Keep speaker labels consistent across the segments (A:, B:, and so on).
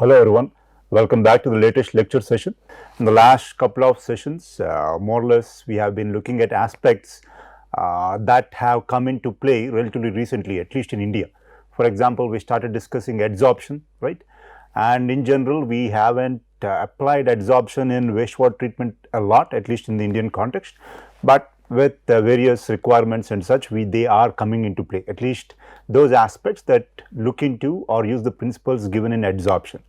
A: Hello everyone, welcome back to the latest lecture session. In the last couple of sessions, more or less we have been looking at aspects that have come into play relatively recently, at least in India. For example, we started discussing adsorption, right? And in general, we haven't applied adsorption in wastewater treatment a lot, at least in the Indian context, but with various requirements and such, they are coming into play, at least those aspects that look into or use the principles given in adsorption.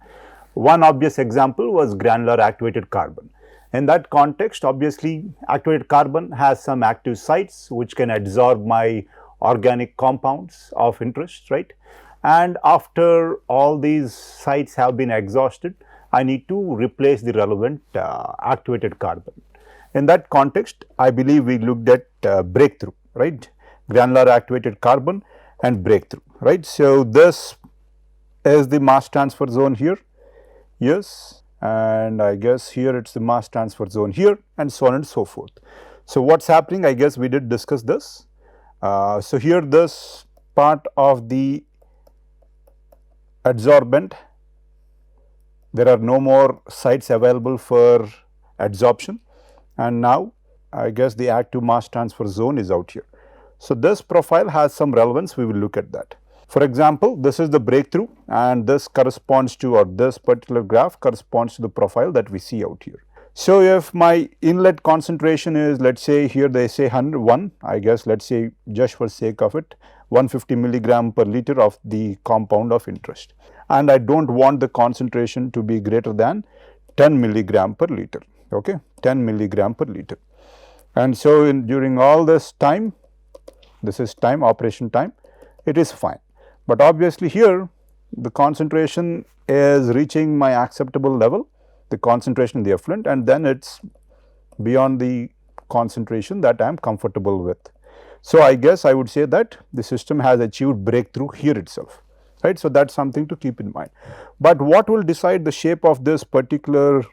A: One obvious example was granular activated carbon. In that context, obviously, activated carbon has some active sites which can adsorb my organic compounds of interest, right? And after all these sites have been exhausted, I need to replace the relevant activated carbon. In that context, I believe we looked at breakthrough, right? Granular activated carbon and breakthrough, right? So, this is the mass transfer zone here, yes, and I guess here it is the mass transfer zone here, and so on and so forth. So, what is happening? I guess we did discuss this. So, here this part of the adsorbent, there are no more sites available for adsorption, and now I guess the active mass transfer zone is out here. So, this profile has some relevance, we will look at that. For example, this is the breakthrough, and this corresponds to, or this particular graph corresponds to the profile that we see out here. So, if my inlet concentration is, let us say here they say 101, I guess let us say just for sake of it 150 milligram per liter of the compound of interest, and I do not want the concentration to be greater than 10 milligram per liter, okay, 10 milligram per liter. And so, during all this time, this is time, operation time, it is fine. But obviously, here the concentration is reaching my acceptable level, the concentration in the effluent, and then it is beyond the concentration that I am comfortable with. So, I guess I would say that the system has achieved breakthrough here itself, right. So, that is something to keep in mind. But what will decide the shape of this particular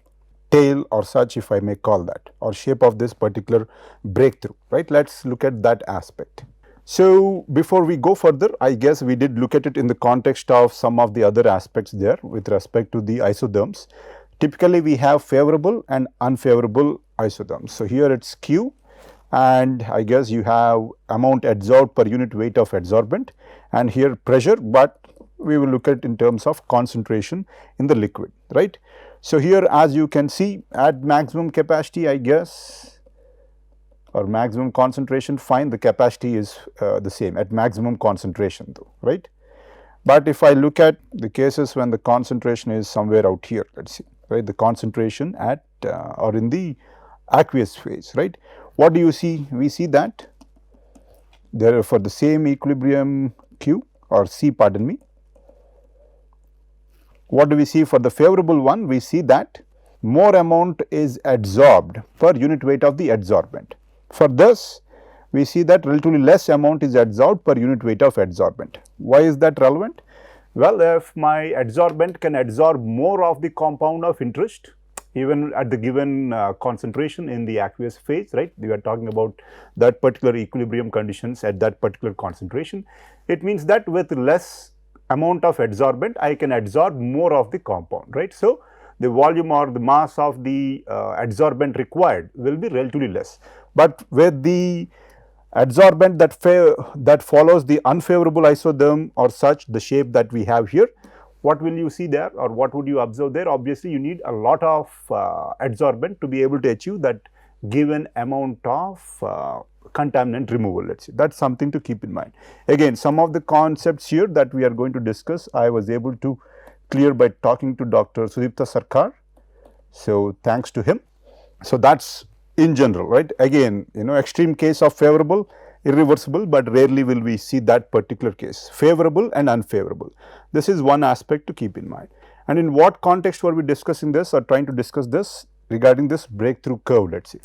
A: tail or such, if I may call that, or shape of this particular breakthrough, right. Let us look at that aspect. So, before we go further, I guess we did look at it in the context of some of the other aspects there with respect to the isotherms. Typically, we have favorable and unfavorable isotherms. So, here it is Q, and I guess you have amount adsorbed per unit weight of adsorbent, and here pressure, but we will look at it in terms of concentration in the liquid, right. So, here as you can see at maximum capacity, I guess, or maximum concentration, fine, the capacity is the same at maximum concentration though, right. But if I look at the cases when the concentration is somewhere out here, let us see, right, the concentration at or in the aqueous phase, right. What do you see? We see that there for the same equilibrium Q or C, pardon me, what do we see for the favorable one? We see that more amount is adsorbed per unit weight of the adsorbent. For this, we see that relatively less amount is adsorbed per unit weight of adsorbent. Why is that relevant? Well, if my adsorbent can adsorb more of the compound of interest, even at the given concentration in the aqueous phase, right, we are talking about that particular equilibrium conditions at that particular concentration, it means that with less amount of adsorbent, I can adsorb more of the compound, right. So, the volume or the mass of the adsorbent required will be relatively less. But with the adsorbent that follows the unfavorable isotherm or such, the shape that we have here, what will you see there, or what would you observe there? Obviously, you need a lot of adsorbent to be able to achieve that given amount of contaminant removal, let us say. That is something to keep in mind. Again, some of the concepts here that we are going to discuss, I was able to clear by talking to Dr. Sudipta Sarkar. So, thanks to him. So, that is in general, right. Again, extreme case of favorable, irreversible, but rarely will we see that particular case, favorable and unfavorable. This is one aspect to keep in mind. And in what context were we discussing this or trying to discuss this regarding this breakthrough curve, let us see.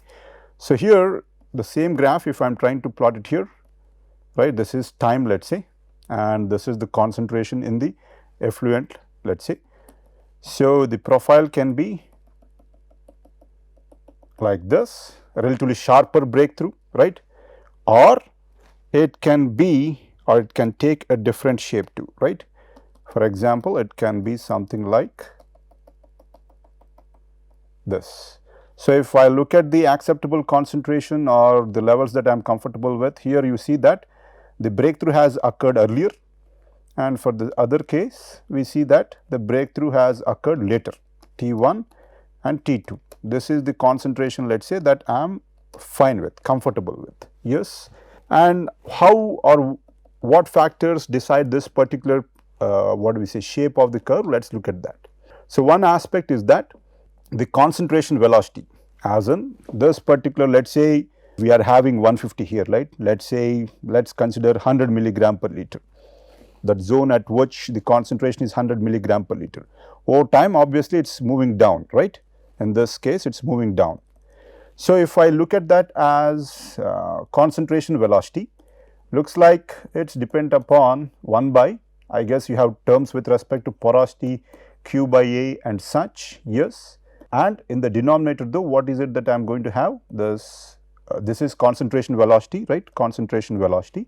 A: So, here the same graph, if I am trying to plot it here, right, this is time, let us say, and this is the concentration in the effluent, let us say. So, the profile can be like this, a relatively sharper breakthrough, right, or it can be, or it can take a different shape too, right. For example, it can be something like this. So, if I look at the acceptable concentration or the levels that I am comfortable with, here you see that the breakthrough has occurred earlier, and for the other case we see that the breakthrough has occurred later, T1 and T2. This is the concentration, let us say, that I am fine with, comfortable with. Yes. And how or what factors decide this particular what do we say, shape of the curve? Let us look at that. So, one aspect is that the concentration velocity, as in this particular, let us say we are having 150 here, right. Let us say, let us consider 100 milligram per liter, that zone at which the concentration is 100 milligram per liter. Over time, obviously it is moving down, right. In this case it is moving down. So, if I look at that as concentration velocity, looks like it is dependent upon 1 by, I guess you have terms with respect to porosity, Q by A and such, yes. And in the denominator though, what is it that I am going to have? This is concentration velocity, right, concentration velocity.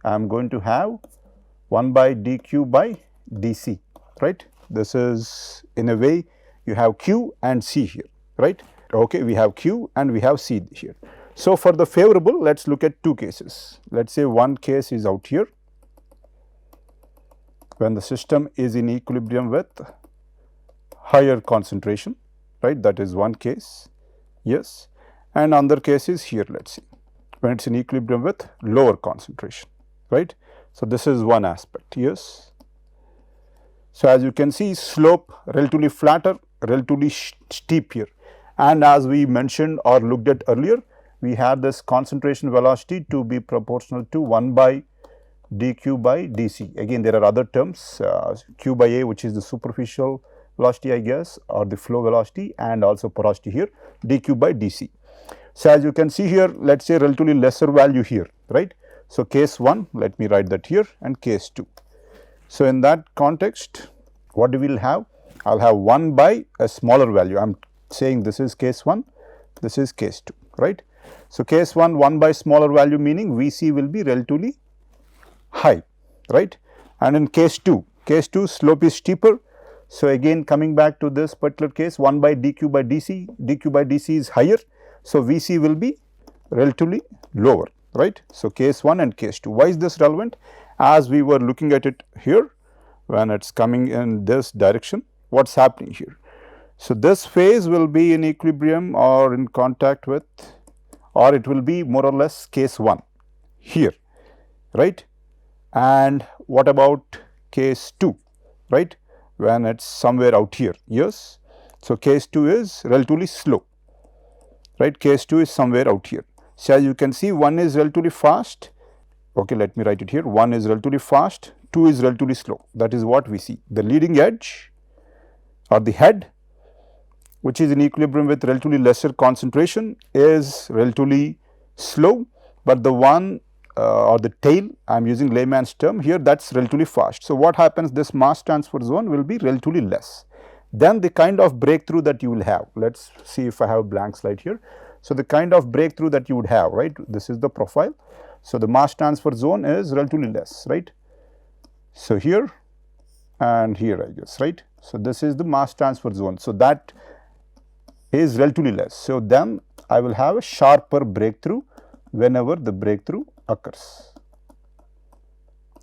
A: I am going to have 1 by dq by dc, right. This is, in a way, you have q and c here, right. Okay, we have q and we have c here. So, for the favorable, let us look at two cases. Let us say one case is out here, when the system is in equilibrium with higher concentration, right, that is one case, yes. And another case is here, let us see, when it is in equilibrium with lower concentration, right. So, this is one aspect, yes. So, as you can see, slope relatively flatter, relatively steep here, and as we mentioned or looked at earlier, we had this concentration velocity to be proportional to 1 by dq by dc. Again, there are other terms, q by a, which is the superficial velocity, I guess, or the flow velocity, and also porosity here, dq by dc. So, as you can see here, let us say relatively lesser value here, right. So, case 1, let me write that here, and case 2. So, in that context, what we will have? I will have 1 by a smaller value. I am saying this is case 1, this is case 2, right. So, case 1 by smaller value, meaning Vc will be relatively high, right. And in case 2, slope is steeper. So, again coming back to this particular case, 1 by dq by dc is higher. So, Vc will be relatively lower, right. So, case 1 and case 2. Why is this relevant? As we were looking at it here, when it is coming in this direction, what is happening here? So, this phase will be in equilibrium or in contact with, or it will be more or less case 1 here, right. And what about case 2, right, when it is somewhere out here, yes. So, case 2 is relatively slow, right, case 2 is somewhere out here. So, as you can see, 1 is relatively fast, okay, let me write it here, 1 is relatively fast, 2 is relatively slow. That is what we see. The leading edge or the head, which is in equilibrium with relatively lesser concentration, is relatively slow, but the one or the tail, I am using layman's term here, that is relatively fast. So, what happens? This mass transfer zone will be relatively less. Then the kind of breakthrough that you will have, let us see if I have a blank slide here. So, the kind of breakthrough that you would have, right, this is the profile. So, the mass transfer zone is relatively less, right. So, here and here, I guess, right. So, this is the mass transfer zone. So, that is relatively less. So, then I will have a sharper breakthrough whenever the breakthrough occurs,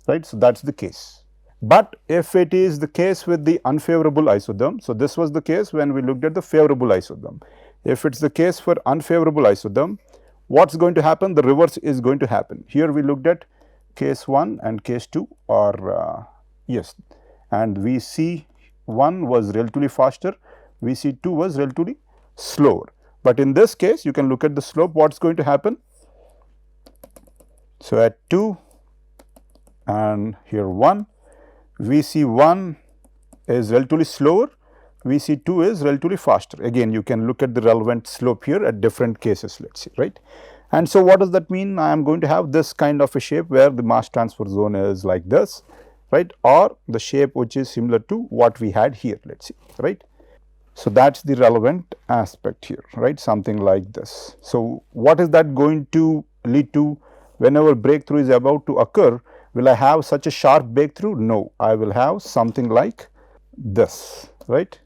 A: right. So, that is the case. But if it is the case with the unfavorable isotherm, so this was the case when we looked at the favorable isotherm. If it is the case for unfavorable isotherm, what is going to happen? The reverse is going to happen. Here we looked at case 1 and case 2, or yes, and Vc1 was relatively faster, Vc2 was relatively slower. But in this case, you can look at the slope, what is going to happen? So, at 2 and here 1, Vc1 is relatively slower, Vc2 is relatively faster. Again, you can look at the relevant slope here at different cases, let us see, right. And so, what does that mean? I am going to have this kind of a shape where the mass transfer zone is like this, right, or the shape which is similar to what we had here, let us see, right. So, that is the relevant aspect here, right, something like this. So, what is that going to lead to? Whenever breakthrough is about to occur, will I have such a sharp breakthrough? No, I will have something like this, right.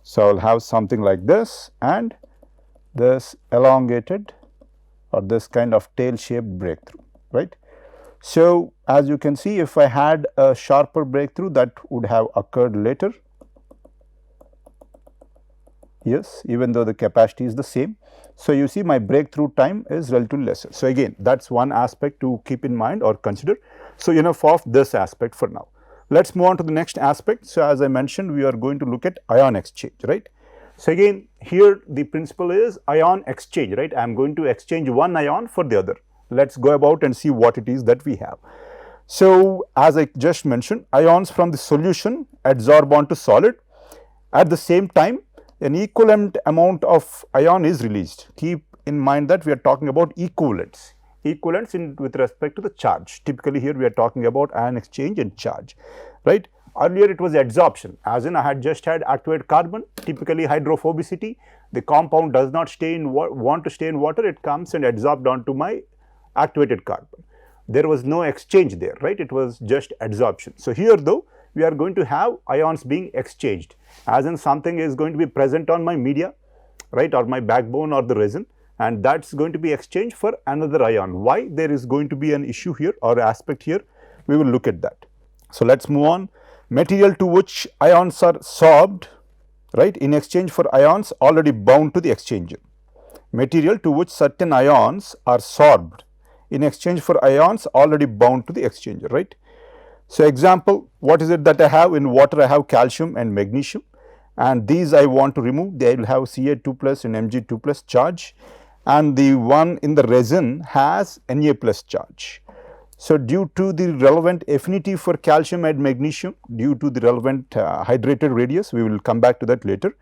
A: So, I will have something like this and this elongated or this kind of tail shaped breakthrough, right. So, as you can see, if I had a sharper breakthrough, that would have occurred later, yes, even though the capacity is the same. So, you see my breakthrough time is relatively lesser. So, again that is one aspect to keep in mind or consider. So, enough of this aspect for now. Let us move on to the next aspect. So, as I mentioned, we are going to look at ion exchange, right. So, again here the principle is ion exchange, right. I am going to exchange one ion for the other. Let us go about and see what it is that we have. So, as I just mentioned, ions from the solution adsorb onto solid. At the same time, an equivalent amount of ion is released. Keep in mind that we are talking about equivalents, with respect to the charge. Typically here we are talking about ion exchange and charge, right. Earlier it was adsorption, as in I had just had activated carbon, typically hydrophobicity. The compound does not want to stay in water, it comes and adsorbed onto my activated carbon. There was no exchange there, right, it was just adsorption. So, here though we are going to have ions being exchanged, as in something is going to be present on my media, right, or my backbone or the resin, and that is going to be exchanged for another ion. Why there is going to be an issue here or aspect here, we will look at that. So, let us move on. Material to which ions are sorbed, right, in exchange for ions already bound to the exchanger. Material to which certain ions are sorbed in exchange for ions already bound to the exchanger, right. So, example, what is it that I have in water? I have calcium and magnesium, and these I want to remove. They will have Ca2 plus and Mg2 plus charge, and the one in the resin has Na plus charge. So, due to the relevant affinity for calcium and magnesium, due to the relevant hydrated radius, we will come back to that later.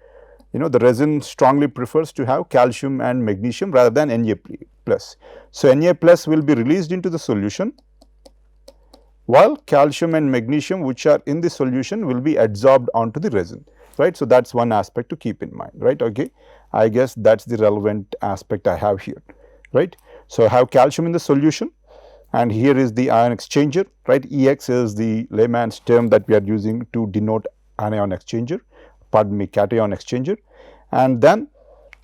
A: The resin strongly prefers to have calcium and magnesium rather than Na plus. So, Na plus will be released into the solution, while calcium and magnesium which are in the solution will be adsorbed onto the resin, right. So, that is one aspect to keep in mind, right. Okay. I guess that is the relevant aspect I have here, right. So, I have calcium in the solution, and here is the ion exchanger, right. Ex is the layman's term that we are using to denote anion exchanger, pardon me, cation exchanger, and then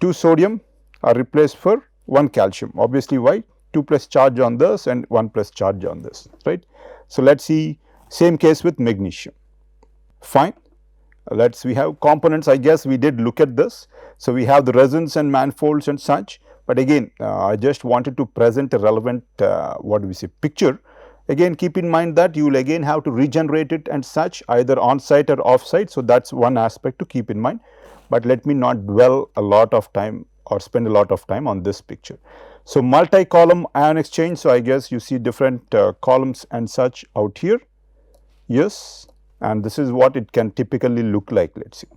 A: 2 sodium are replaced for 1 calcium. Obviously, why? 2 plus charge on this and 1 plus charge on this, right. So, let us see same case with magnesium. Fine. We have components, I guess we did look at this. So, we have the resins and manifolds and such, but again I just wanted to present a relevant what do we say, picture. Again keep in mind that you will again have to regenerate it and such, either on site or off site. So, that is one aspect to keep in mind, but let me not dwell a lot of time or spend a lot of time on this picture. So, multi-column ion exchange. So, I guess you see different columns and such out here, yes, and this is what it can typically look like. Let us see.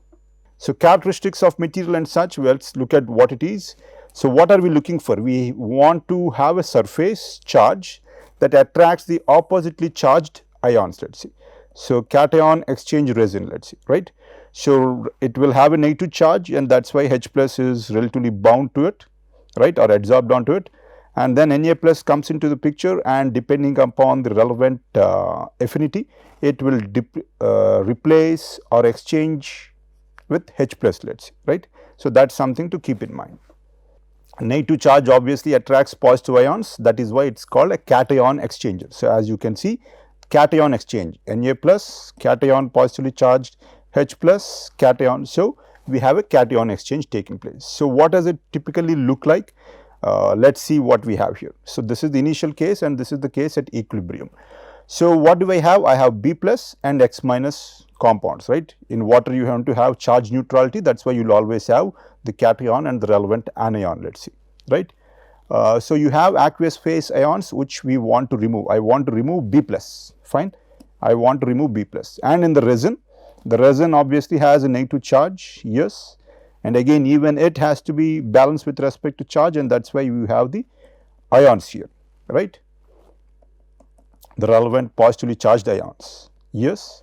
A: So, characteristics of material and such, let us look at what it is. So, what are we looking for? We want to have a surface charge that attracts the oppositely charged ions, let us see. So, cation exchange resin, let us see, right. So, it will have a negative charge, and that is why H plus is relatively bound to it, right, or adsorbed onto it, and then Na plus comes into the picture, and depending upon the relevant affinity, it will replace or exchange with H plus, let us see, right. So, that is something to keep in mind. Negative charge obviously attracts positive ions, that is why it is called a cation exchanger. So, as you can see, cation exchange, Na plus cation positively charged, H plus cation. So, we have a cation exchange taking place. So, what does it typically look like? Let us see what we have here. So, this is the initial case and this is the case at equilibrium. So, what do I have? I have B plus and X minus compounds, right. In water you have to have charge neutrality, that is why you will always have the cation and the relevant anion, let us see, right. So, you have aqueous phase ions which we want to remove. I want to remove B plus, fine. I want to remove B plus, and in the resin obviously has a negative charge, yes, and again even it has to be balanced with respect to charge, and that is why you have the ions here, right, the relevant positively charged ions, yes.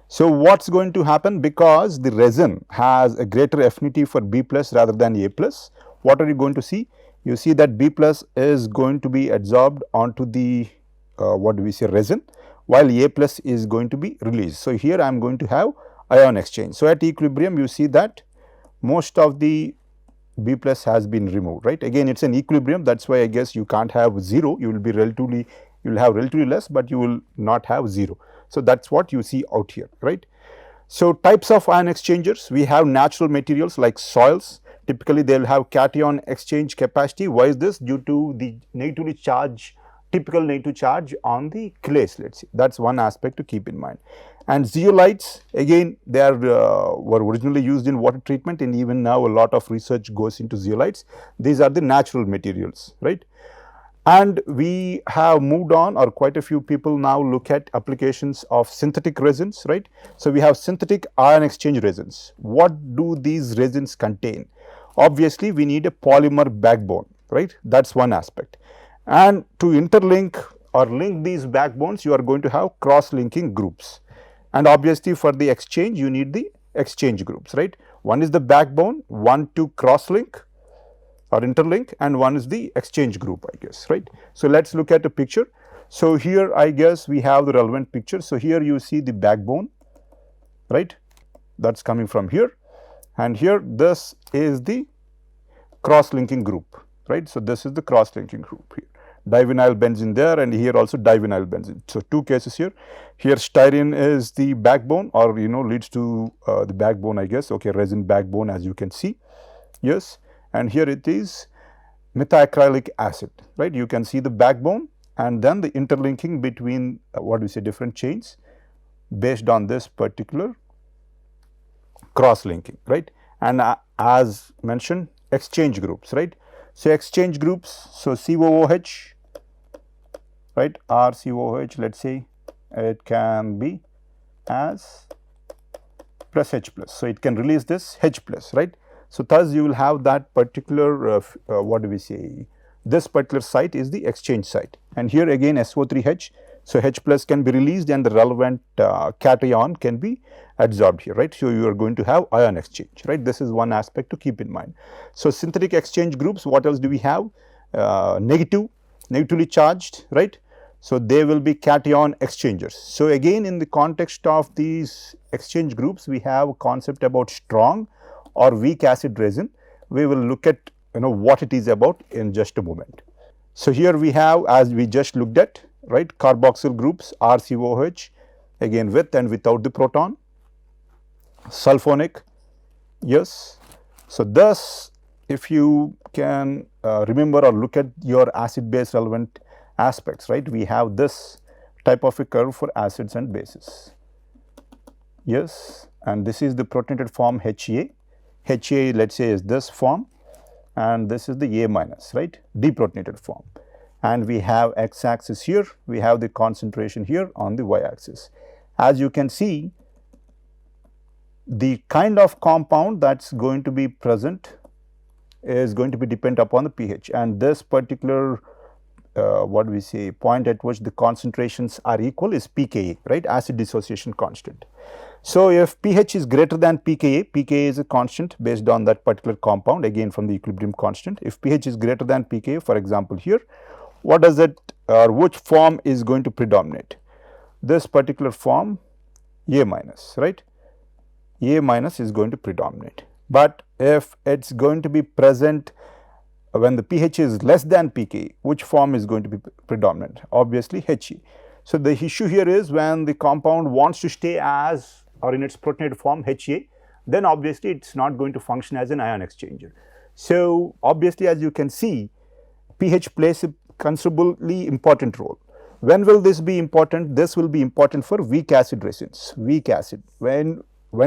A: So, what is going to happen? Because the resin has a greater affinity for B plus rather than A plus, what are you going to see? You see that B plus is going to be adsorbed onto the what do we say, resin, while A plus is going to be released. So, here I am going to have ion exchange. So, at equilibrium you see that most of the B plus has been removed, right. Again, it is an equilibrium, that is why I guess you can't have 0, you will be relatively, you will have relatively less, but you will not have 0. So, that is what you see out here, right. So, types of ion exchangers, we have natural materials like soils, typically they will have cation exchange capacity. Why is this? Due to the negatively charged, typical negative charge on the clays, let us say, that is one aspect to keep in mind. And zeolites, again they are were originally used in water treatment, and even now a lot of research goes into zeolites. These are the natural materials, right. And we have moved on, or quite a few people now look at applications of synthetic resins, right. So, we have synthetic ion exchange resins. What do these resins contain? Obviously, we need a polymer backbone, right, that is one aspect. And to interlink or link these backbones, you are going to have cross-linking groups. And obviously, for the exchange, you need the exchange groups, right. One is the backbone, one to cross-link or interlink, and one is the exchange group, I guess, right. So, let us look at a picture. So, here I guess we have the relevant picture. So, here you see the backbone, right, that is coming from here, and here this is the cross-linking group, right. So, this is the cross-linking group here, divinyl benzene there, and here also divinyl benzene. So, two cases here. Here styrene is the backbone, or leads to the backbone, I guess, okay, resin backbone, as you can see, yes. And here it is methacrylic acid, right. You can see the backbone, and then the interlinking between what we say different chains based on this particular cross-linking, right. And as mentioned, exchange groups, right. So, exchange groups, so COOH, right, RCOOH, let us say it can be as plus H plus. So, it can release this H plus, right. So, thus you will have that particular what do we say, this particular site is the exchange site, and here again SO3H. So, H plus can be released and the relevant cation can be adsorbed here, right. So, you are going to have ion exchange, right. This is one aspect to keep in mind. So, synthetic exchange groups, what else do we have? Negatively charged, right. So, they will be cation exchangers. So, again in the context of these exchange groups, we have a concept about strong or weak acid resin. We will look at what it is about in just a moment. So, here we have, as we just looked at, right, carboxyl groups RCOH, again with and without the proton, sulfonic, yes. So, thus if you can remember or look at your acid base relevant aspects, right, we have this type of a curve for acids and bases, yes, and this is the protonated form HA. HA, let us say, is this form, and this is the A minus, right, deprotonated form. And we have x axis here, we have the concentration here on the y axis. As you can see, the kind of compound that is going to be present is going to be dependent upon the pH, and this particular what we say point at which the concentrations are equal is pKa, right, acid dissociation constant. So, if pH is greater than pKa, pKa is a constant based on that particular compound, again from the equilibrium constant. If pH is greater than pKa, for example here, what does it, or which form is going to predominate? This particular form, A minus, right, A minus is going to predominate. But if it is going to be present when the pH is less than pKa, which form is going to be predominant? Obviously He. So, the issue here is when the compound wants to stay as or in its protonated form HA, then obviously it is not going to function as an ion exchanger. So, obviously as you can see, pH plays a considerably important role. When will this be important? This will be important for weak acid resins. Weak acid, when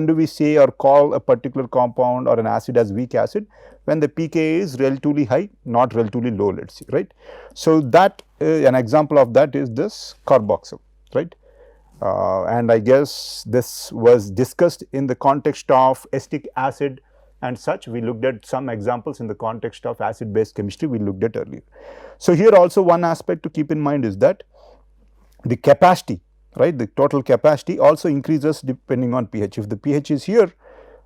A: do we say or call a particular compound or an acid as weak acid? When the pKa is relatively high, not relatively low, let us see, right. So, that an example of that is this carboxyl, right. And I guess this was discussed in the context of acetic acid and such. We looked at some examples in the context of acid base chemistry we looked at earlier. So, here also one aspect to keep in mind is that the capacity, right, the total capacity also increases depending on pH. If the pH is here,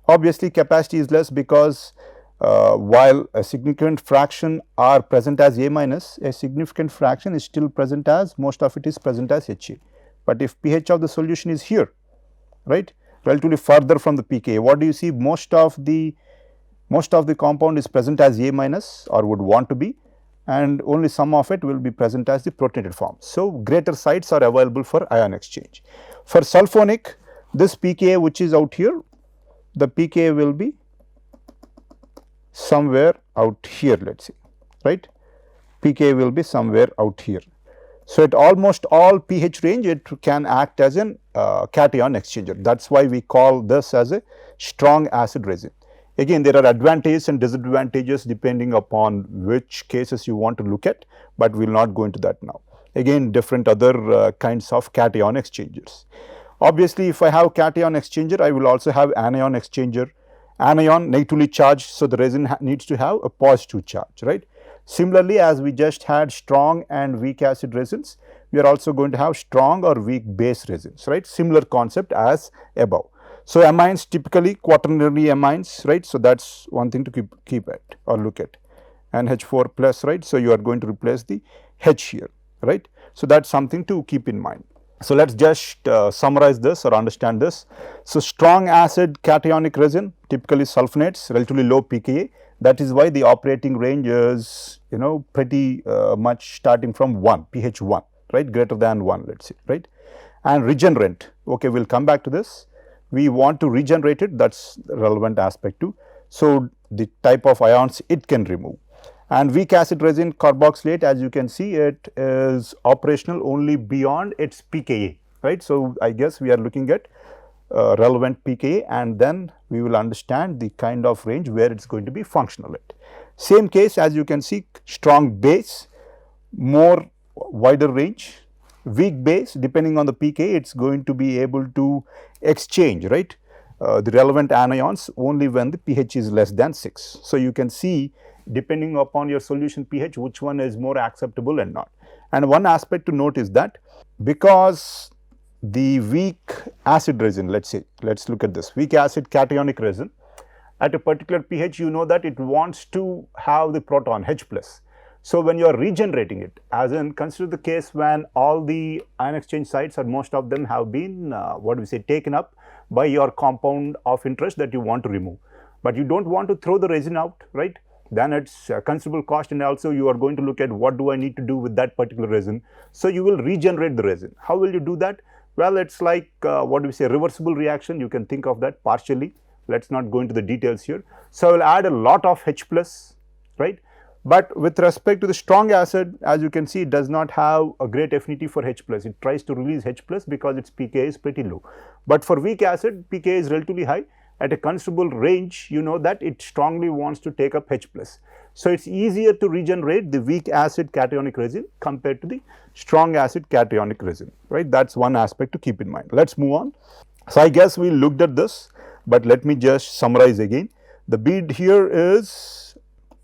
A: obviously capacity is less, because while a significant fraction are present as A minus, a significant fraction is still present as, most of it is present as HA. But if pH of the solution is here, right, relatively further from the pKa, what do you see? Most of the most of the compound is present as A minus or would want to be, and only some of it will be present as the protonated form. So, greater sites are available for ion exchange. For sulfonic, this pKa which is out here, the pKa will be somewhere out here, let us say, right. pKa will be somewhere out here. So, at almost all pH range, it can act as an cation exchanger. That is why we call this as a strong acid resin. Again, there are advantages and disadvantages depending upon which cases you want to look at, but we will not go into that now. Again, different other kinds of cation exchangers. Obviously, if I have cation exchanger, I will also have anion exchanger. Anion negatively charged, so the resin needs to have a positive charge, right. Similarly, as we just had strong and weak acid resins, we are also going to have strong or weak base resins, right. Similar concept as above. So, amines typically quaternary amines, right. So, that is one thing to keep at or look at, NH4 plus, right. So, you are going to replace the H here, right. So, that is something to keep in mind. So, let us just summarize this or understand this. So, strong acid cationic resin, typically sulfonates, relatively low pKa. That is why the operating range is, pretty much starting from 1, pH 1, right, greater than 1, let us say, right. And regenerant, okay, we will come back to this. We want to regenerate it, that is the relevant aspect too. So, the type of ions it can remove. And weak acid resin carboxylate, as you can see, it is operational only beyond its pKa, right. So, I guess we are looking at relevant pKa, and then we will understand the kind of range where it is going to be functional at. Same case, as you can see, strong base, more wider range, weak base, depending on the pKa, it is going to be able to exchange, right, the relevant anions only when the pH is less than 6. So, you can see depending upon your solution pH which one is more acceptable and not. And one aspect to note is that because the weak acid resin, let us say, let us look at this weak acid cationic resin, at a particular pH you know that it wants to have the proton H plus. So, when you are regenerating it, as in consider the case when all the ion exchange sites or most of them have been taken up by your compound of interest that you want to remove, but you do not want to throw the resin out, right. Then it is a considerable cost, and also you are going to look at what do I need to do with that particular resin. So, you will regenerate the resin. How will you do that? Well, it is like reversible reaction, you can think of that partially. Let us not go into the details here. So, I will add a lot of H plus, right. But with respect to the strong acid, as you can see, it does not have a great affinity for H plus. It tries to release H plus because its pKa is pretty low. But for weak acid, pKa is relatively high. At a considerable range, you know that it strongly wants to take up H plus. So, it is easier to regenerate the weak acid cationic resin compared to the strong acid cationic resin, right. That is one aspect to keep in mind. Let us move on. So, I guess we looked at this, but let me just summarize again. The bead here is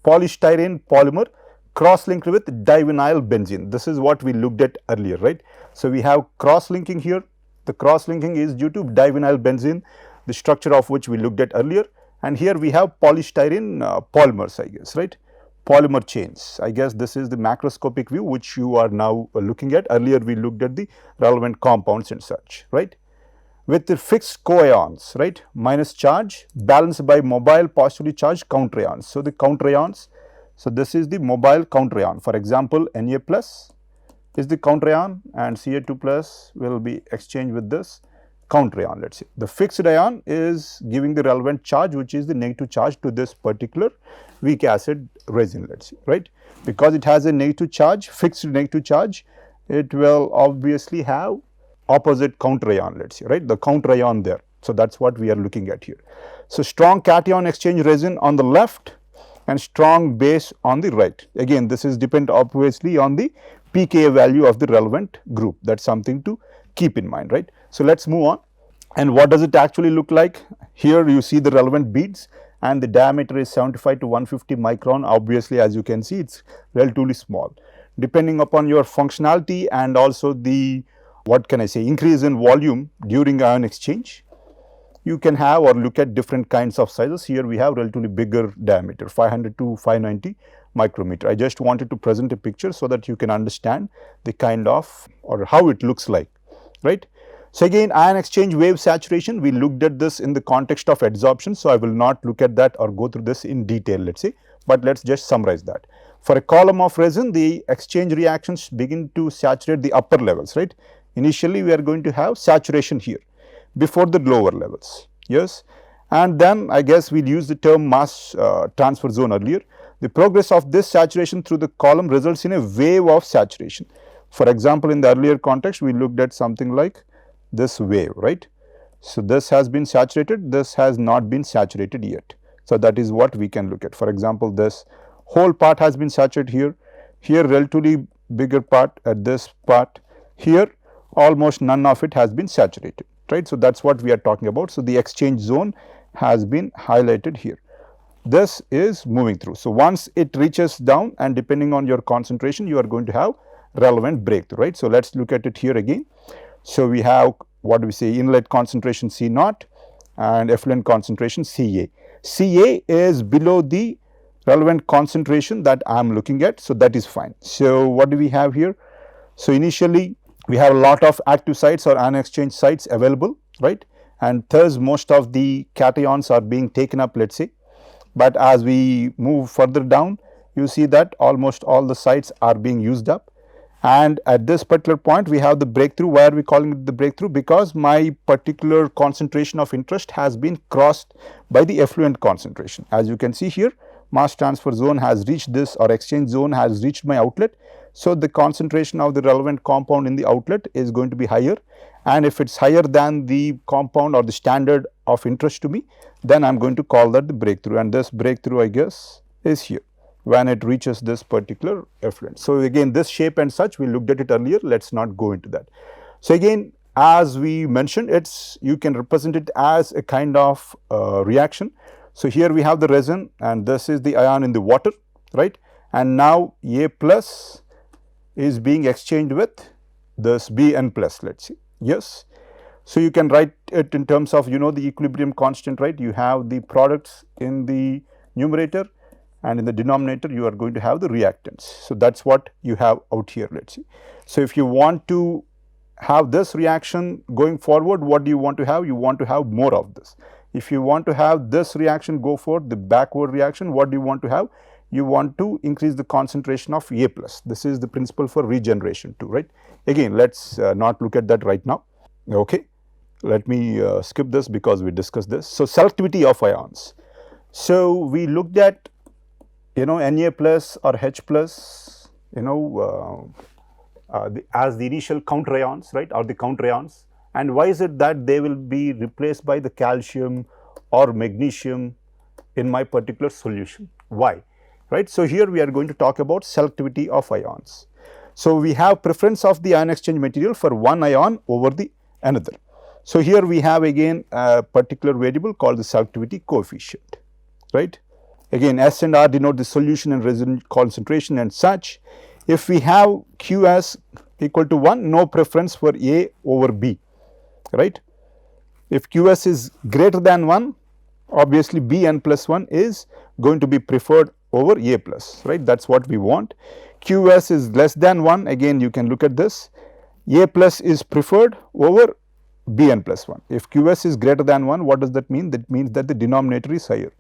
A: polystyrene polymer cross-linked with divinyl benzene. This is what we looked at earlier, right. So, we have cross-linking here. The cross-linking is due to divinyl benzene, the structure of which we looked at earlier, and here we have polystyrene polymers, I guess, right, polymer chains. I guess this is the macroscopic view which you are now looking at. Earlier we looked at the relevant compounds and such, right, with the fixed co-ions, right, minus charge balanced by mobile positively charged counter ions. So, the counter ions, so this is the mobile counter ion. For example, Na plus is the counter ion and Ca2 plus will be exchanged with this counter ion, let us say. The fixed ion is giving the relevant charge which is the negative charge to this particular weak acid resin, let us say, right. Because it has a negative charge, fixed negative charge, it will obviously have opposite counter ion, let us say, right, the counter ion there. So, that is what we are looking at here. So, strong cation exchange resin on the left and strong base on the right. Again, this is depend obviously on the pKa value of the relevant group. That is something to keep in mind, right. So, let us move on. And what does it actually look like? Here you see the relevant beads and the diameter is 75 to 150 micron. Obviously, as you can see, it is relatively small. Depending upon your functionality and also the increase in volume during ion exchange, you can have or look at different kinds of sizes. Here we have relatively bigger diameter, 500 to 590 micrometer. I just wanted to present a picture so that you can understand the kind of or how it looks like, right. So again, ion exchange wave saturation, we looked at this in the context of adsorption. So I will not look at that or go through this in detail, let's say, but let's just summarize that. For a column of resin, the exchange reactions begin to saturate the upper levels, right? Initially, we are going to have saturation here before the lower levels, yes. And then I guess we'll use the term mass transfer zone earlier. The progress of this saturation through the column results in a wave of saturation. For example, in the earlier context, we looked at something like this wave, right? So this has been saturated, this has not been saturated yet. So that is what we can look at. For example, this whole part has been saturated here, here relatively bigger part at this part, here almost none of it has been saturated, right? So that's what we are talking about. So the exchange zone has been highlighted here. This is moving through. So once it reaches down, and depending on your concentration, you are going to have relevant breakthrough, right? So let's look at it here again. So we have, what do we say, inlet concentration C naught and effluent concentration Ca. Ca is below the relevant concentration that I am looking at, so that is fine. So what do we have here? So initially we have a lot of active sites or ion exchange sites available, right? And thus most of the cations are being taken up, let's say. But as we move further down, you see that almost all the sites are being used up. And at this particular point, we have the breakthrough. Why are we calling it the breakthrough? Because my particular concentration of interest has been crossed by the effluent concentration. As you can see here, mass transfer zone has reached this, or exchange zone has reached my outlet. So the concentration of the relevant compound in the outlet is going to be higher. And if it's higher than the compound or the standard of interest to me, then I'm going to call that the breakthrough. And this breakthrough, I guess, is here when it reaches this particular effluent. So again, this shape and such, we looked at it earlier, let's not go into that. So again, as we mentioned, you can represent it as a kind of reaction. So here we have the resin, and this is the ion in the water, right? And now A plus is being exchanged with this Bn plus, let's see, yes. So you can write it in terms of, the equilibrium constant, right? You have the products in the numerator, and in the denominator you are going to have the reactants. So that's what you have out here, let's see. So if you want to have this reaction going forward, what do you want to have? You want to have more of this. If you want to have this reaction go forward, the backward reaction, what do you want to have? You want to increase the concentration of A plus. This is the principle for regeneration too, right? Again, let's not look at that right now. Okay, let me skip this because we discussed this. So selectivity of ions. So we looked at Na plus or H plus, as the initial counter ions, right, or the counter ions. And why is it that they will be replaced by the calcium or magnesium in my particular solution? Why? Right. So here we are going to talk about selectivity of ions. So we have preference of the ion exchange material for one ion over the another. So here we have again a particular variable called the selectivity coefficient, right? Again, S and R denote the solution and resin concentration and such. If we have Qs equal to 1, no preference for A over B, right? If Qs is greater than 1, obviously Bn plus 1 is going to be preferred over A plus, right? That's what we want. Qs is less than 1, again you can look at this. A plus is preferred over Bn plus 1. If Qs is greater than 1, what does that mean? That means that the denominator is higher,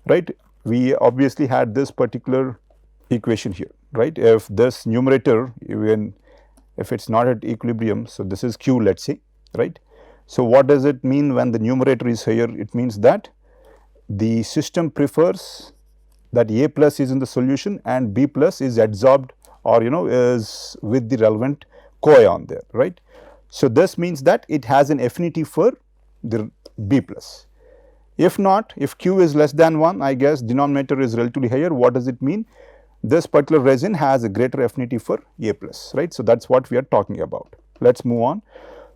A: right? We obviously had this particular equation here, right? If this numerator, even if it's not at equilibrium, so this is Q, let's say, right? So what does it mean when the numerator is higher? It means that the system prefers that A plus is in the solution and B plus is adsorbed, or is with the relevant coion there, right? So this means that it has an affinity for the B plus. If not, if Q is less than 1, I guess denominator is relatively higher. What does it mean? This particular resin has a greater affinity for A plus, right? So that's what we are talking about. Let's move on.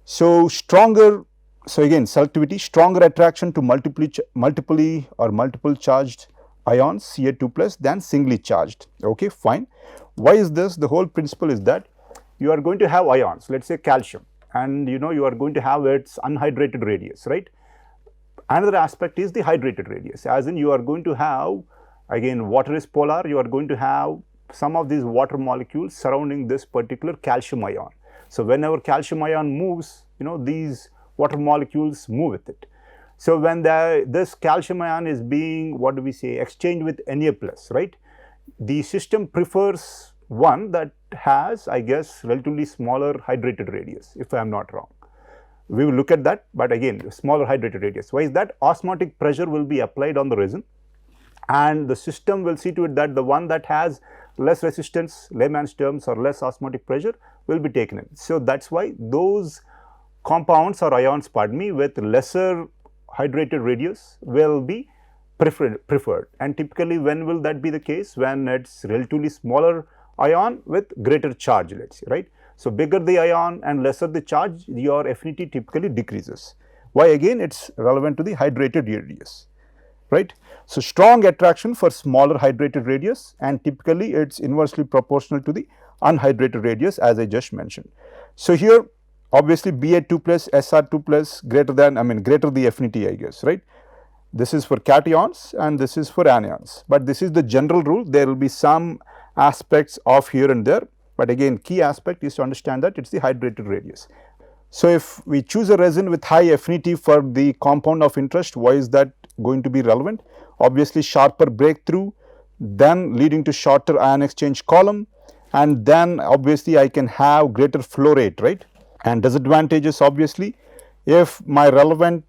A: So again, selectivity, stronger attraction to multiple charged ions Ca2 plus than singly charged. Okay, fine. Why is this? The whole principle is that you are going to have ions, let's say calcium, and you are going to have its unhydrated radius, right? Another aspect is the hydrated radius, as in you are going to have, again, water is polar, you are going to have some of these water molecules surrounding this particular calcium ion. So whenever calcium ion moves, these water molecules move with it. So when this calcium ion is being, what do we say, exchanged with Na plus, right? The system prefers one that has, I guess, relatively smaller hydrated radius, if I am not wrong. We will look at that, but again, smaller hydrated radius. Why is that? Osmotic pressure will be applied on the resin, and the system will see to it that the one that has less resistance, layman's terms, or less osmotic pressure will be taken in. So that's why those compounds or ions, pardon me, with lesser hydrated radius will be preferred. And typically, when will that be the case? When it's relatively smaller ion with greater charge, let's say, right? So bigger the ion and lesser the charge, your affinity typically decreases. Why? Again, it's relevant to the hydrated radius, right? So strong attraction for smaller hydrated radius, and typically it's inversely proportional to the unhydrated radius, as I just mentioned. So here obviously Ba2 plus Sr2 plus greater than, greater the affinity, I guess, right? This is for cations and this is for anions, but this is the general rule. There will be some aspects of here and there, but again, key aspect is to understand that it's the hydrated radius. So if we choose a resin with high affinity for the compound of interest, why is that going to be relevant? Obviously sharper breakthrough, then leading to shorter ion exchange column, and then obviously I can have greater flow rate, right? And disadvantages, obviously, if my relevant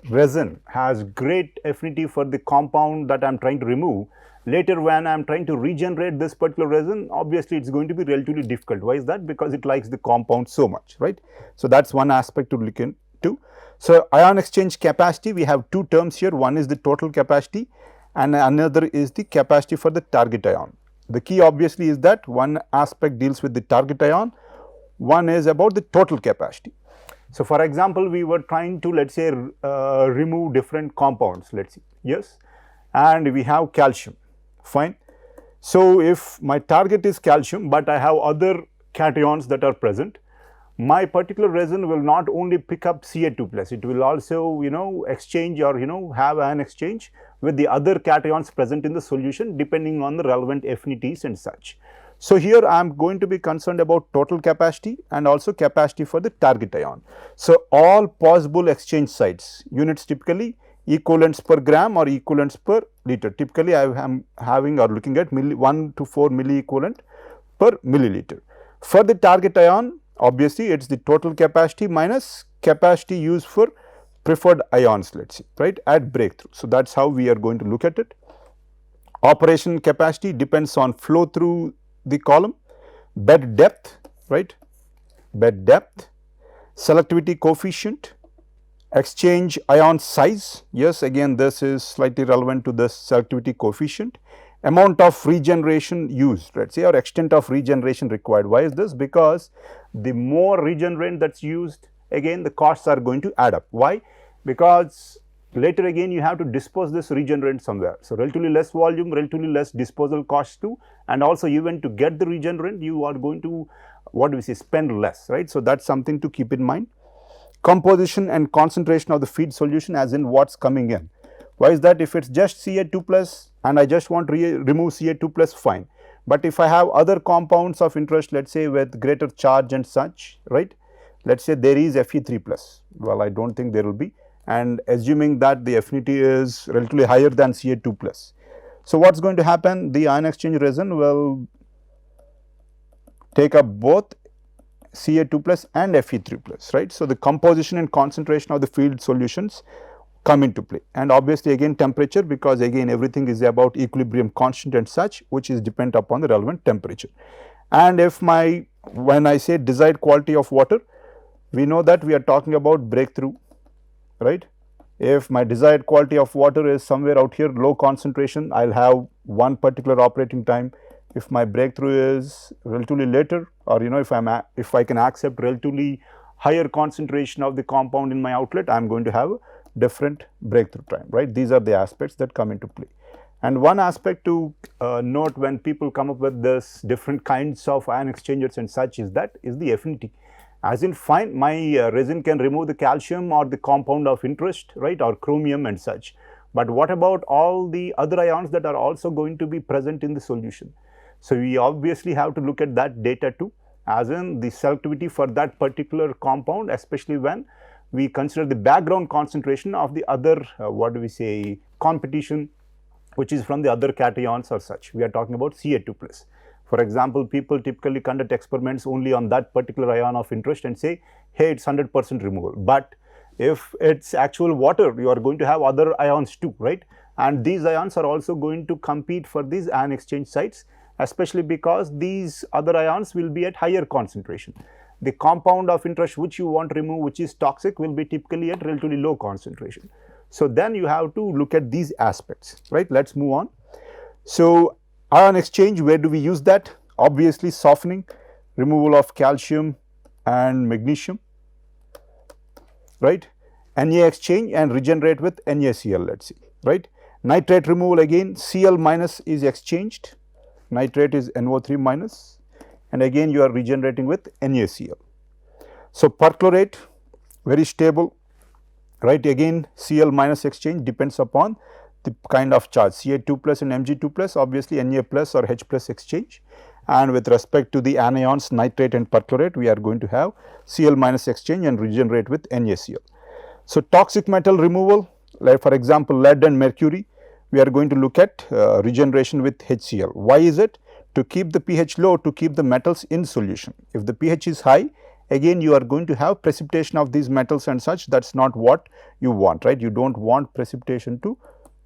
A: resin has great affinity for the compound that I am trying to remove, later when I am trying to regenerate this particular resin, obviously it's going to be relatively difficult. Why is that? Because it likes the compound so much, right? So that's one aspect to look into. So ion exchange capacity, we have two terms here. One is the total capacity and another is the capacity for the target ion. The key obviously is that one aspect deals with the target ion, one is about the total capacity. So for example, we were trying to, let's say, remove different compounds, let's see, yes, and we have calcium, fine. So if my target is calcium, but I have other cations that are present, my particular resin will not only pick up Ca2 plus, it will also, exchange or, have an exchange with the other cations present in the solution depending on the relevant affinities and such. So here I am going to be concerned about total capacity and also capacity for the target ion. So all possible exchange sites, units typically equivalents per gram or equivalents per liter. Typically I am having or looking at 1 to 4 milliequivalent per milliliter. For the target ion, obviously it's the total capacity minus capacity used for preferred ions, let's say, right, at breakthrough. So that's how we are going to look at it. Operation capacity depends on flow through the column, bed depth, right, bed depth, selectivity coefficient, exchange ion size, yes, again this is slightly relevant to the selectivity coefficient, amount of regeneration used, let's say, or extent of regeneration required. Why is this? Because the more regenerant that's used, again the costs are going to add up. Why? Because later again you have to dispose this regenerant somewhere. So relatively less volume, relatively less disposal cost too, and also even to get the regenerant you are going to, what do we say, spend less, right? So that's something to keep in mind. Composition and concentration of the feed solution, as in what's coming in. Why is that? If it's just Ca2 plus and I just want to remove Ca2 plus, fine. But if I have other compounds of interest, let's say with greater charge and such, right, let's say there is Fe3 plus, well, I don't think there will be, and assuming that the affinity is relatively higher than Ca2 plus. So what's going to happen? The ion exchange resin will take up both Ca2 plus and Fe3 plus, right. So the composition and concentration of the field solutions come into play, and obviously again temperature, because again everything is about equilibrium constant and such, which is dependent upon the relevant temperature. And if when I say desired quality of water, we know that we are talking about breakthrough, right. If my desired quality of water is somewhere out here, low concentration, I'll have one particular operating time. If my breakthrough is relatively later, or if I can accept relatively higher concentration of the compound in my outlet, I'm going to have a different breakthrough time, right. These are the aspects that come into play. And one aspect to note when people come up with this different kinds of ion exchangers and such is the affinity. As in, fine, my resin can remove the calcium or the compound of interest, right, or chromium and such. But what about all the other ions that are also going to be present in the solution? So we obviously have to look at that data too. as in the selectivity for that particular compound, especially when we consider the background concentration of the other what do we say, competition, which is from the other cations or such. We are talking about Ca2 plus. For example, people typically conduct experiments only on that particular ion of interest and say, hey, it's 100% removal. But if it's actual water, you are going to have other ions too, right? And these ions are also going to compete for these ion exchange sites, especially because these other ions will be at higher concentration. The compound of interest which you want to remove, which is toxic, will be typically at relatively low concentration. So then you have to look at these aspects, right? Let's move on. So ion exchange, where do we use that? Obviously softening, removal of calcium and magnesium, right? Na exchange and regenerate with NaCl, let's see, right? Nitrate removal, again Cl minus is exchanged, nitrate is NO3 minus, and again you are regenerating with NaCl. So perchlorate, very stable, right? Again Cl minus exchange depends upon the kind of charge, Ca2 plus and Mg2 plus, obviously Na plus or H plus exchange, and with respect to the anions nitrate and perchlorate, we are going to have Cl minus exchange and regenerate with NaCl. So toxic metal removal, like for example lead and mercury, we are going to look at regeneration with HCl. Why is it? To keep the pH low, to keep the metals in solution. If the pH is high, again you are going to have precipitation of these metals and such. That is not what you want, right? You do not want precipitation to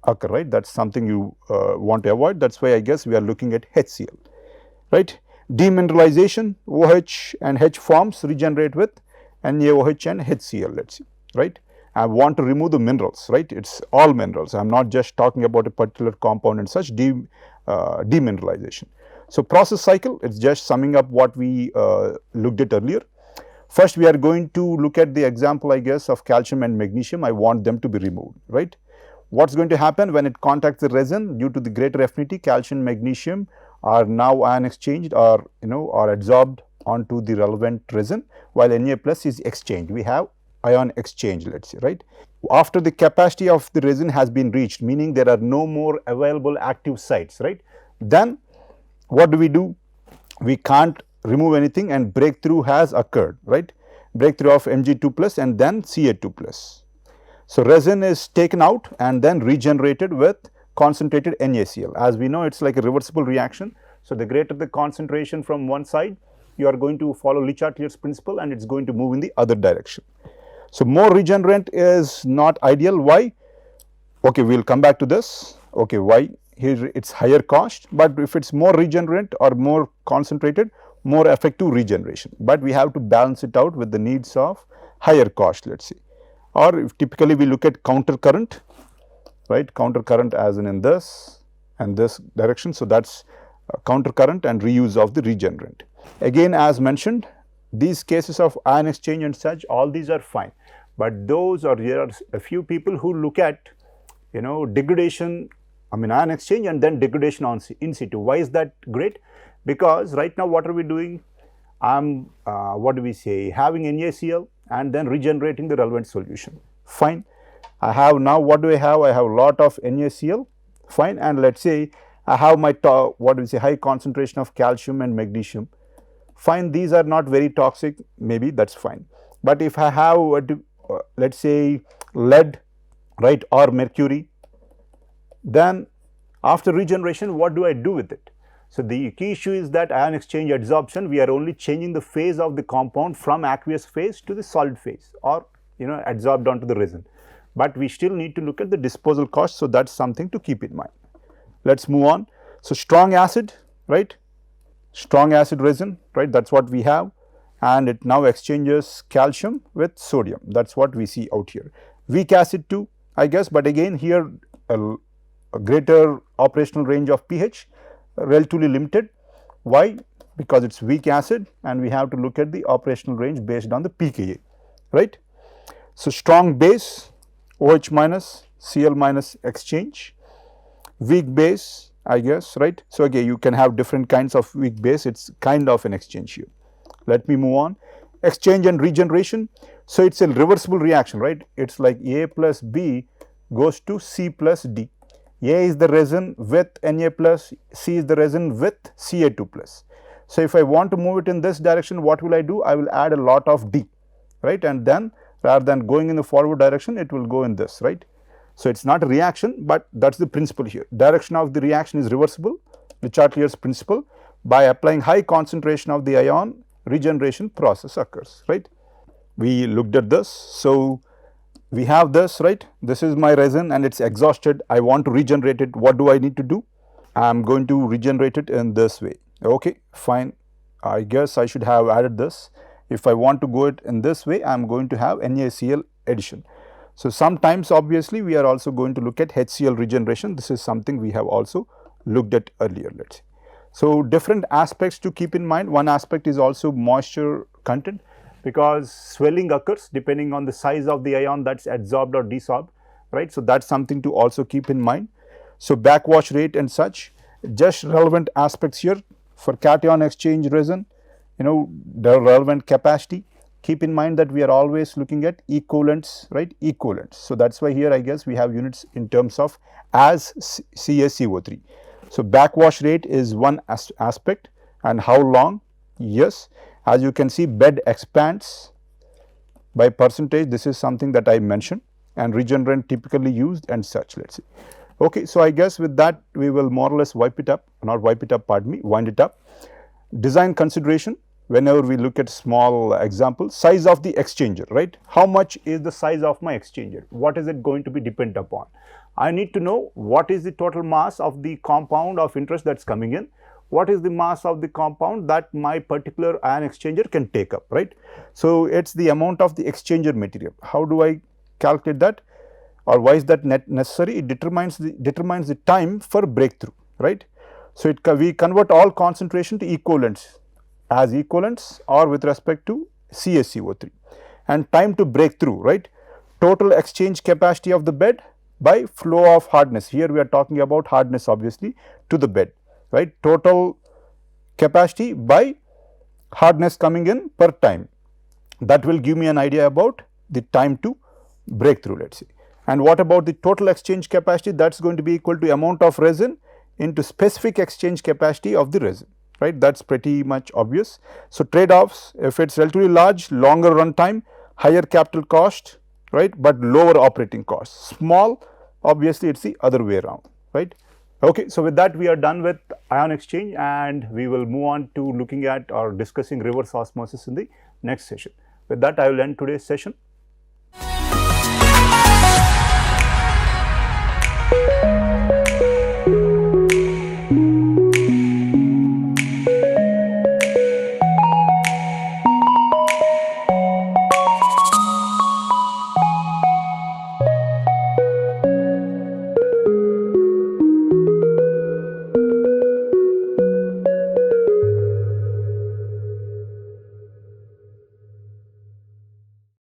A: occur, right? That is something you want to avoid. That is why I guess we are looking at HCl, right? Demineralization, OH and H forms regenerate with NaOH and HCl, let us see, right? I want to remove the minerals, right? It is all minerals. I am not just talking about a particular compound and such, demineralization. So process cycle, it is just summing up what we looked at earlier. First, we are going to look at the example, I guess, of calcium and magnesium. I want them to be removed, right? What is going to happen when it contacts the resin? Due to the greater affinity, calcium and magnesium are now ion exchanged or are adsorbed onto the relevant resin, while Na plus is exchanged. We have ion exchange, let us say, right? After the capacity of the resin has been reached, meaning there are no more available active sites, right? Then what do? We can't remove anything and breakthrough has occurred, right? Breakthrough of Mg2 plus and then Ca2 plus. So resin is taken out and then regenerated with concentrated NaCl. As we know, it is like a reversible reaction. So the greater the concentration from one side, you are going to follow Le Chatelier's principle and it is going to move in the other direction. So more regenerant is not ideal. Why? Okay, we will come back to this. Okay, why? Here it is higher cost, but if it is more regenerant or more concentrated, more effective regeneration. But we have to balance it out with the needs of higher cost, let us see. Or if typically we look at counter current, right? Counter current as in this and this direction. So that is counter current and reuse of the regenerant. Again, as mentioned, these cases of ion exchange and such, all these are fine, but those are, there are a few people who look at degradation, ion exchange and then degradation on in situ. Why is that great? Because right now what are we doing? What do we say, having NaCl and then regenerating the relevant solution. Fine. I have now, what do I have? I have a lot of NaCl, fine, and let us say I have my what do we say, high concentration of calcium and magnesium. Fine, these are not very toxic, maybe that is fine. But if I have let us say lead, right, or mercury, then after regeneration what do I do with it? So the key issue is that ion exchange adsorption, we are only changing the phase of the compound from aqueous phase to the solid phase or adsorbed onto the resin. But we still need to look at the disposal cost, so that is something to keep in mind. Let us move on. So strong acid, right? Strong acid resin, right? That is what we have, and it now exchanges calcium with sodium. That is what we see out here. Weak acid too, I guess, but again here a greater operational range of pH, relatively limited. Why? Because it is weak acid and we have to look at the operational range based on the pKa, right? So strong base, OH minus, Cl minus exchange, weak base, I guess, right? So again, you can have different kinds of weak base, it is kind of an exchange here. Let me move on. Exchange and regeneration. So it is a reversible reaction, right? It is like A plus B goes to C plus D. A is the resin with Na plus, C is the resin with Ca2 plus. So, if I want to move it in this direction, what will I do? I will add a lot of D, right, and then rather than going in the forward direction, it will go in this, right. So, it is not a reaction, but that is the principle here. Direction of the reaction is reversible, the Chatelier's principle. By applying high concentration of the ion, regeneration process occurs, right. We looked at this. So, we have this, right, this is my resin and it is exhausted. I want to regenerate it. What do I need to do? I am going to regenerate it in this way. Okay, fine. I guess I should have added this. If I want to go it in this way, I am going to have NaCl addition. So, sometimes obviously we are also going to look at HCl regeneration. This is something we have also looked at earlier, let us say. So, different aspects to keep in mind. One aspect is also moisture content, because swelling occurs depending on the size of the ion that is adsorbed or desorbed, right. So, that is something to also keep in mind. So, backwash rate and such, just relevant aspects here for cation exchange resin, the relevant capacity. Keep in mind that we are always looking at equivalents, right, equivalents. So, that is why here I guess we have units in terms of as CaCO3. So, backwash rate is one aspect, and how long? Yes, as you can see, bed expands by percentage. This is something that I mentioned, and regenerant typically used and such, let us see. Okay, so I guess with that we will more or less wind it up, wind it up. Design consideration, whenever we look at small examples, size of the exchanger, right. How much is the size of my exchanger? What is it going to be dependent upon? I need to know what is the total mass of the compound of interest that is coming in. What is the mass of the compound that my particular ion exchanger can take up, right. So, it is the amount of the exchanger material. How do I calculate that, or why is that necessary? It determines the time for breakthrough, right. So, we convert all concentration to equivalents, as equivalents or with respect to CaCO3, and time to breakthrough, right. Total exchange capacity of the bed by flow of hardness. Here we are talking about hardness obviously to the bed, right. Total capacity by hardness coming in per time. That will give me an idea about the time to breakthrough, let us say. And what about the total exchange capacity? That is going to be equal to amount of resin into specific exchange capacity of the resin, right. That is pretty much obvious. So, trade-offs, if it is relatively large, longer run time, higher capital cost, right, but lower operating cost. Small, obviously it is the other way around, right. Okay, so with that we are done with ion exchange, and we will move on to looking at or discussing reverse osmosis in the next session. With that, I will end today's session.